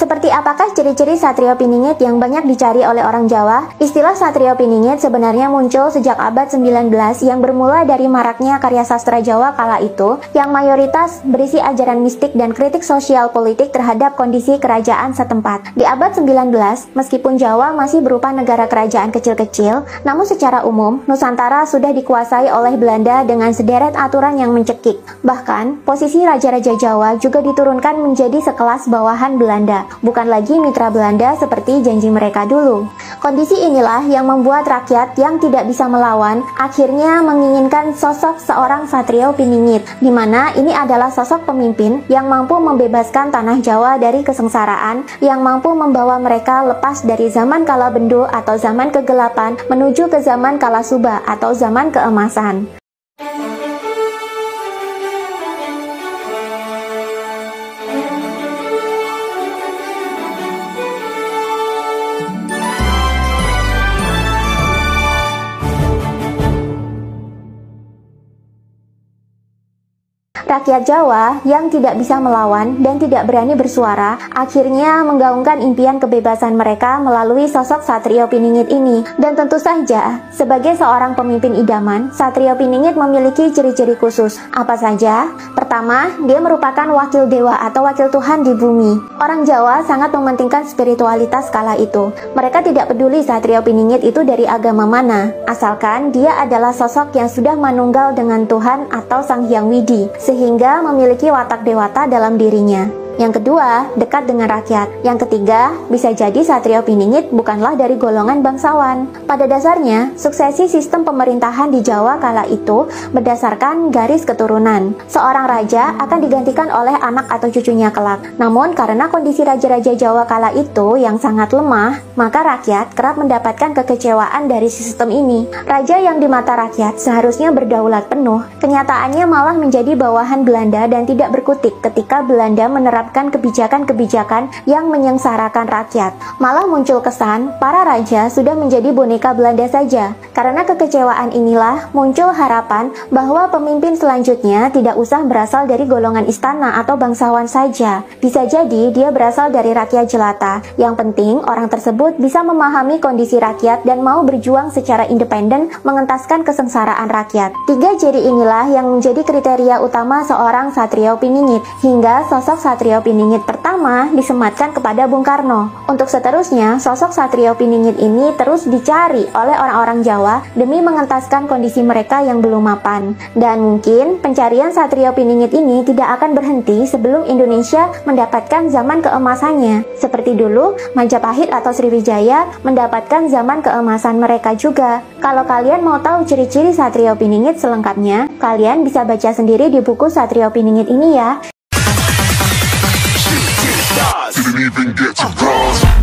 Seperti apakah ciri-ciri Satrio Piningit yang banyak dicari oleh orang Jawa? Istilah Satrio Piningit sebenarnya muncul sejak abad 19 yang bermula dari maraknya karya sastra Jawa kala itu yang mayoritas berisi ajaran mistik dan kritik sosial politik terhadap kondisi kerajaan setempat. Di abad 19, meskipun Jawa masih berupa negara kerajaan kecil-kecil, namun secara umum Nusantara sudah dikuasai oleh Belanda dengan sederet aturan yang mencekik. Bahkan, posisi raja-raja Jawa juga diturunkan menjadi sekelas bawahan Belanda, bukan lagi mitra Belanda seperti janji mereka dulu. Kondisi inilah yang membuat rakyat yang tidak bisa melawan akhirnya menginginkan sosok seorang Satrio Piningit, di mana ini adalah sosok pemimpin yang mampu membebaskan tanah Jawa dari kesengsaraan, yang mampu membawa mereka lepas dari zaman kala bendu atau zaman kegelapan menuju ke zaman kala suba atau zaman keemasan. Rakyat Jawa yang tidak bisa melawan dan tidak berani bersuara akhirnya menggaungkan impian kebebasan mereka melalui sosok Satrio Piningit ini. Dan tentu saja, sebagai seorang pemimpin idaman, Satrio Piningit memiliki ciri-ciri khusus. Apa saja? Pertama, dia merupakan wakil dewa atau wakil Tuhan di bumi. Orang Jawa sangat mementingkan spiritualitas kala itu. Mereka tidak peduli Satrio Piningit itu dari agama mana, asalkan dia adalah sosok yang sudah manunggal dengan Tuhan atau Sang Hyang Widi, sehingga memiliki watak dewata dalam dirinya. Yang kedua, dekat dengan rakyat. Yang ketiga, bisa jadi Satrio Piningit bukanlah dari golongan bangsawan. Pada dasarnya, suksesi sistem pemerintahan di Jawa kala itu berdasarkan garis keturunan. Seorang raja akan digantikan oleh anak atau cucunya kelak. Namun, karena kondisi raja-raja Jawa kala itu yang sangat lemah, maka rakyat kerap mendapatkan kekecewaan dari sistem ini. Raja yang di mata rakyat seharusnya berdaulat penuh, kenyataannya malah menjadi bawahan Belanda dan tidak berkutik ketika Belanda menerapkan kebijakan-kebijakan yang menyengsarakan rakyat. Malah muncul kesan para raja sudah menjadi boneka Belanda saja. Karena kekecewaan inilah muncul harapan bahwa pemimpin selanjutnya tidak usah berasal dari golongan istana atau bangsawan saja. Bisa jadi dia berasal dari rakyat jelata. Yang penting orang tersebut bisa memahami kondisi rakyat dan mau berjuang secara independen mengentaskan kesengsaraan rakyat. Tiga ciri inilah yang menjadi kriteria utama seorang Satrio Piningit, hingga sosok Satrio Piningit pertama disematkan kepada Bung Karno. Untuk seterusnya, sosok Satrio Piningit ini terus dicari oleh orang-orang Jawa demi mengentaskan kondisi mereka yang belum mapan. Dan mungkin pencarian Satrio Piningit ini tidak akan berhenti sebelum Indonesia mendapatkan zaman keemasannya. Seperti dulu, Majapahit atau Sriwijaya mendapatkan zaman keemasan mereka juga. Kalau kalian mau tahu ciri-ciri Satrio Piningit selengkapnya, kalian bisa baca sendiri di buku Satrio Piningit ini ya. Didn't even get to bronze.